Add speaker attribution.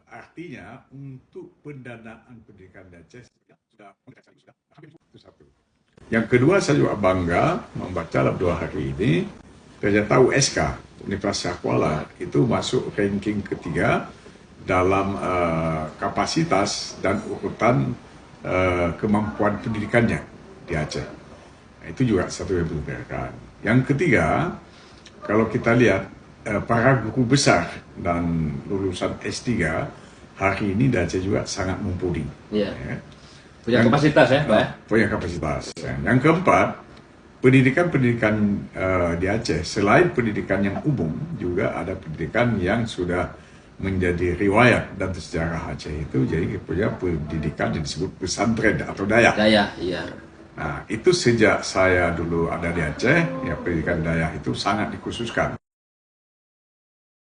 Speaker 1: Artinya untuk pendanaan pendidikan di Aceh sudah itu satu. Yang kedua, saya juga bangga membaca dalam 2 hari ini ternyata USK Universitas Kuala itu masuk ranking ketiga dalam kapasitas dan urutan kemampuan pendidikannya di Aceh. Nah, itu juga satu yang membanggakan. Yang ketiga, kalau kita lihat para guru besar dan lulusan S3 hari ini di Aceh juga sangat mumpuni.
Speaker 2: Iya. Ya. Punya kapasitas ya, Pak?
Speaker 1: Punya kapasitas. Yang keempat, pendidikan di Aceh selain pendidikan yang umum juga ada pendidikan yang sudah menjadi riwayat dan sejarah Aceh itu, jadi punya pendidikan yang disebut pesantren atau dayah.
Speaker 2: Dayah, iya.
Speaker 1: Nah, itu sejak saya dulu ada di Aceh, ya pendidikan dayah itu sangat dikhususkan.